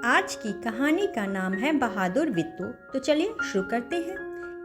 आज की कहानी का नाम है बहादुर वित्तो। तो चलिए शुरू करते हैं।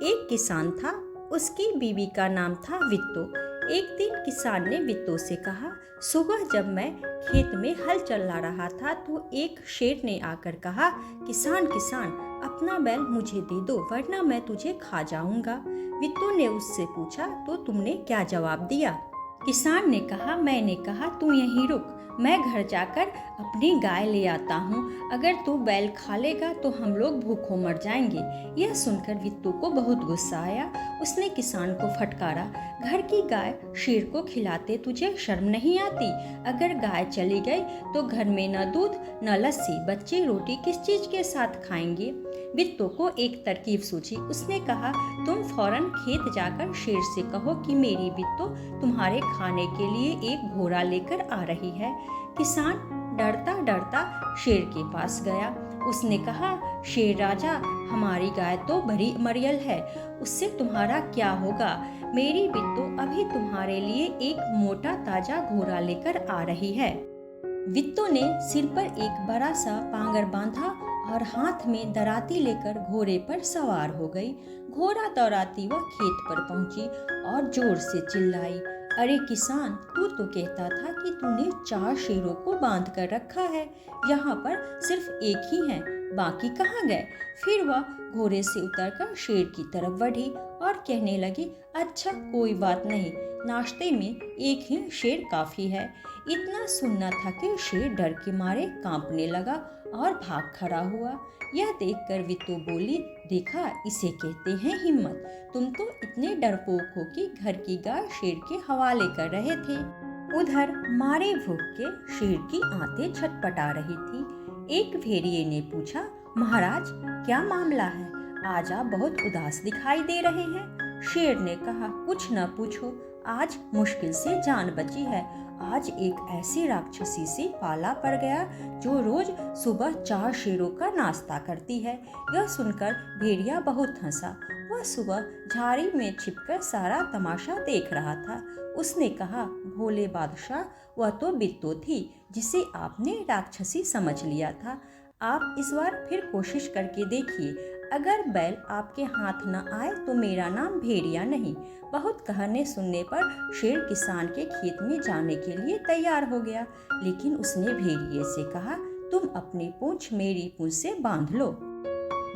एक किसान था, उसकी बीवी का नाम था वित्तो। एक दिन किसान ने वित्तो से कहा, सुबह जब मैं खेत में हल चला रहा था तो एक शेर ने आकर कहा, किसान किसान अपना बैल मुझे दे दो वरना मैं तुझे खा जाऊंगा। वित्तो ने उससे पूछा, तो तुमने क्या जवाब दिया? किसान ने कहा, मैंने कहा तू यहीं रुक, मैं घर जाकर अपनी गाय ले आता हूँ। अगर तू बैल खा लेगा तो हम लोग भूखों मर जाएंगे। यह सुनकर वित्तो को बहुत गुस्सा आया। उसने किसान को फटकारा, घर की गाय शेर को खिलाते तुझे शर्म नहीं आती? अगर गाय चली गई तो घर में न दूध न लस्सी, बच्चे रोटी किस चीज के साथ खाएंगे? वित्तो को एक तरकीब सूझी। उसने कहा, तुम फौरन खेत जाकर शेर से कहो कि मेरी वित्तो तुम्हारे खाने के लिए एक घोड़ा लेकर आ रही है। किसान डरता डरता शेर के पास गया। उसने कहा, शेर राजा, हमारी गाय तो बड़ी मरियल है, उससे तुम्हारा क्या होगा? मेरी बिट्टू अभी तुम्हारे लिए एक मोटा ताजा घोड़ा लेकर आ रही है। वित्तो ने सिर पर एक बड़ा सा पांगर बांधा और हाथ में दराती लेकर घोड़े पर सवार हो गई। घोड़ा दौड़ाती वह खेत पर पहुंची और जोर से चिल्लाई, अरे किसान, तू तो कहता था कि तूने 4 शेरों को बांध कर रखा है, यहाँ पर सिर्फ एक ही है, बाकी कहाँ गए? फिर वह घोड़े से उतरकर शेर की तरफ बढ़ी और कहने लगी, अच्छा कोई बात नहीं, नाश्ते में एक ही शेर काफी है। इतना सुनना था कि शेर डर के मारे कांपने लगा और भाग खड़ा हुआ। यह देखकर वित्तो बोली, देखा, इसे कहते हैं हिम्मत। तुम तो इतने डरपोक हो कि घर की गाय शेर के हवाले कर रहे थे। उधर मारे भूख के शेर की आंतें छटपटा रही थी। एक भेड़िए ने पूछा, महाराज क्या मामला है? आज आप बहुत उदास दिखाई दे रहे हैं। शेर ने कहा, कुछ न पूछो, आज मुश्किल से जान बची है। आज एक ऐसी राक्षसी से पाला पड़ गया जो रोज सुबह 4 शेरों का नाश्ता करती है। यह सुनकर भेड़िया बहुत हंसा। वह सुबह झाड़ी में छिपकर सारा तमाशा देख रहा था। उसने कहा, भोले बादशाह, वह तो बित्तो थी जिसे आपने राक्षसी समझ लिया था। आप इस बार फिर कोशिश करके देखिए। अगर बैल आपके हाथ न आए तो मेरा नाम भेड़िया नहीं। बहुत कहने सुनने पर शेर किसान के खेत में जाने के लिए तैयार हो गया, लेकिन उसने भेड़िए से कहा, तुम अपनी पूंछ मेरी पूंछ से बांध लो।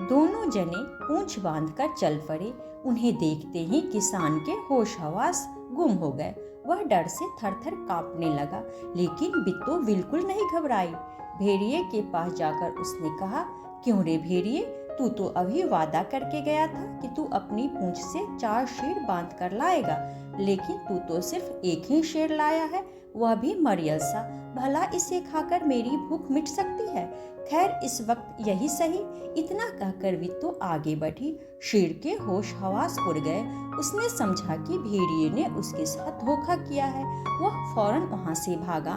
दोनों जने पूंछ बांधकर चल पड़े। उन्हें देखते ही किसान के होश हवास गुम हो गए। वह डर से थर-थर कांपने लगा, लेकिन बिट्टू बिल्कुल नहीं घबराई। भेड़िए के पास जाकर उसने कहा, क्यों रे भेड़िए, तू तो अभी वादा करके गया था कि तू अपनी पूंछ से 4 शेर बांध कर लाएगा, लेकिन तू तो सिर्फ एक ही शेर लाया है, वह भी मरियल सा। भला इसे खाकर मेरी भूख मिट सकती है? खैर, इस वक्त यही सही। इतना कहकर वित्तो आगे बढ़ी। शेर के होश हवास उड़ गए। उसने समझा कि भेड़िए ने उसके साथ धोखा किया है। वह फौरन वहां से भागा।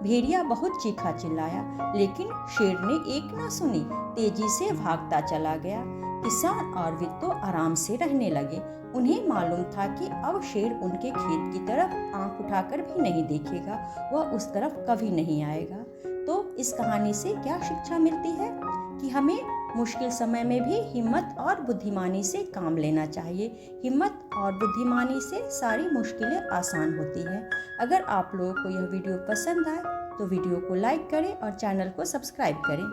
भेड़िया बहुत चीखा चिल्लाया, लेकिन शेर ने एक ना सुनी, तेजी से भागता चला गया। किसान और वित्तो आराम से रहने लगे। उन्हें मालूम था कि अब शेर उनके खेत की तरफ आंख उठाकर भी नहीं देखेगा, वह उस तरफ कभी नहीं आएगा। तो इस कहानी से क्या शिक्षा मिलती है? कि हमें मुश्किल समय में भी हिम्मत और बुद्धिमानी से काम लेना चाहिए। हिम्मत और बुद्धिमानी से सारी मुश्किलें आसान होती हैं। अगर आप लोगों को यह वीडियो पसंद आए तो वीडियो को लाइक करें और चैनल को सब्सक्राइब करें।